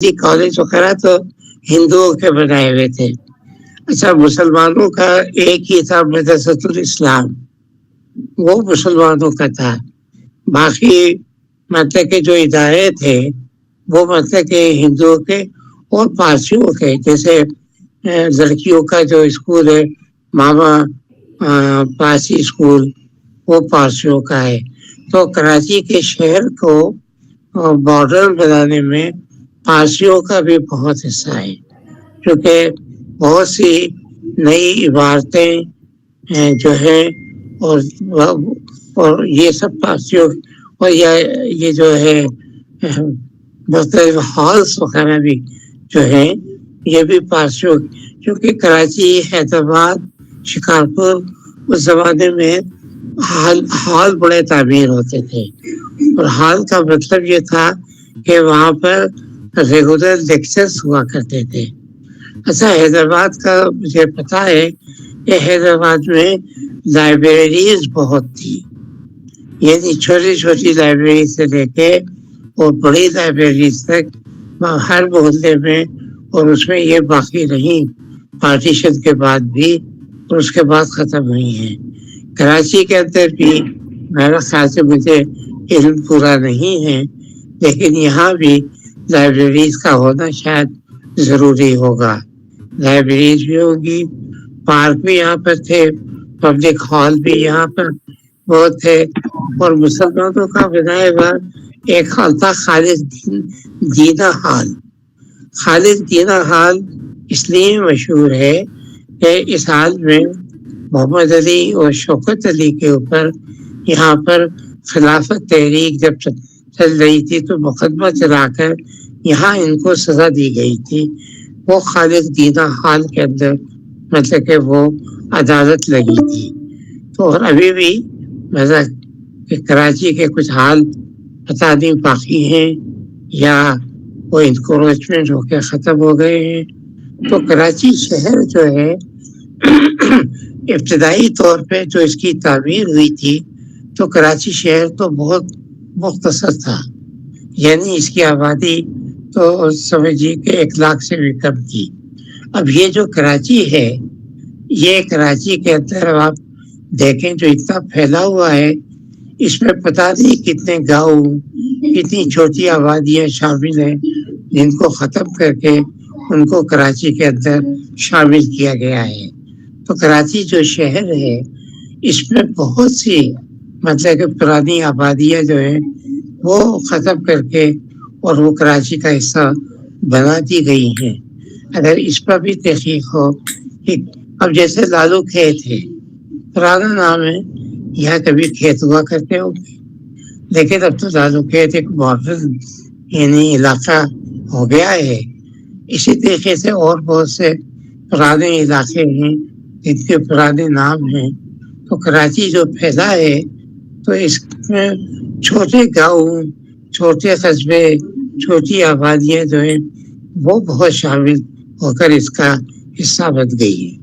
جی college وغیرہ تو ہندوؤں کے بنائے ہوئے تھے. اچھا مسلمانوں کا ایک ہی تھا مدرسۃ الاسلام، وہ مسلمانوں کا تھا. باقی مطلب کہ جو ادارے تھے وہ مطلب کہ ہندوؤں کے اور پارسیوں کے، جیسے لڑکیوں کا جو اسکول ہے ماما پارسی اسکول، وہ پارسیوں کا ہے. تو کراچی کے شہر کو ماڈرن بنانے میں پارسیوں کا بھی بہت حصہ ہے، کیونکہ بہت سی نئی عمارتیں جو ہیں اور یہ سب پارسیوں، اور یہ جو ہے مختلف ہالس وغیرہ بھی جو ہیں یہ بھی پارسیوں، کیونکہ کراچی، حیدرآباد، شکارپور اس زمانے میں ہال بڑے تعمیر ہوتے تھے. اور ہال کا مطلب یہ تھا کہ وہاں پر ریگولر لیکچرز ہوا کرتے تھے. اچھا حیدرآباد کا مجھے پتا ہے کہ حیدرآباد میں لائبریریز بہت تھی، یعنی چھوٹی چھوٹی لائبریری سے لے کے اور بڑی لائبریریز تک ہر محلے میں، اور اس میں یہ باقی رہی پارٹیشن کے بعد بھی اور اس کے بعد ختم ہوئی ہیں. کراچی کے اندر بھی میرا خیال سے مجھے علم پورا نہیں ہے، لیکن یہاں بھی لائبریریز کا ہونا شاید ضروری ہوگا. لائبریریز بھی ہوگی، پارک بھی یہاں پر تھے، پبلک ہال بھی یہاں پر بہت تھے. اور مسلمانوں کا بنایا ہوا ایک ہال تھا خالد جینا ہال. خالد جینا ہال اس لیے مشہور ہے کہ اس ہال میں محمد علی اور شوکت علی کے اوپر یہاں پر خلافت تحریک جب چل رہی تھی تو مقدمہ چلا کر یہاں ان کو سزا دی گئی تھی. وہ خالد جینا ہال کے اندر مطلب کہ وہ عدالت لگی تھی. تو اور ابھی بھی مطلب کہ کراچی کے کچھ حال پتہ نہیں باقی ہیں یا وہ انکروچمنٹ ہو کے ختم ہو گئے ہیں. تو کراچی شہر جو ہے ابتدائی طور پہ جو اس کی تعمیر ہوئی تھی تو کراچی شہر تو بہت مختصر تھا، یعنی اس کی آبادی تو سمجھیے کہ 1 لاکھ سے بھی کم تھی. اب یہ جو کراچی ہے، یہ کراچی کے اندر آپ دیکھیں جو اتنا پھیلا ہوا ہے، اس میں پتہ نہیں کتنے گاؤں، کتنی چھوٹی آبادیاں شامل ہیں جن کو ختم کر کے ان کو کراچی کے اندر شامل کیا گیا ہے. تو کراچی جو شہر ہے اس میں بہت سی مطلب کہ پرانی آبادیاں جو ہیں وہ ختم کر کے اور وہ کراچی کا حصہ بنا دی گئی ہیں. اگر اس پر بھی تحقیق ہو کہ اب جیسے لالو کھیت ہے، پرانا نام ہے، یہاں کبھی کھیت ہوا کرتے ہوں گے، لیکن اب تو لالو کھیت ایک ماڈرن یعنی علاقہ ہو گیا ہے. اسی طریقے سے اور بہت سے پرانے علاقے ہیں جن کے پرانے نام ہیں. تو کراچی جو پھیلا ہے تو اس میں چھوٹے گاؤں، چھوٹے قصبے، چھوٹی آبادیاں جو ہیں وہ بہت شامل ہو کر اس کا حصہ بن گئی ہے.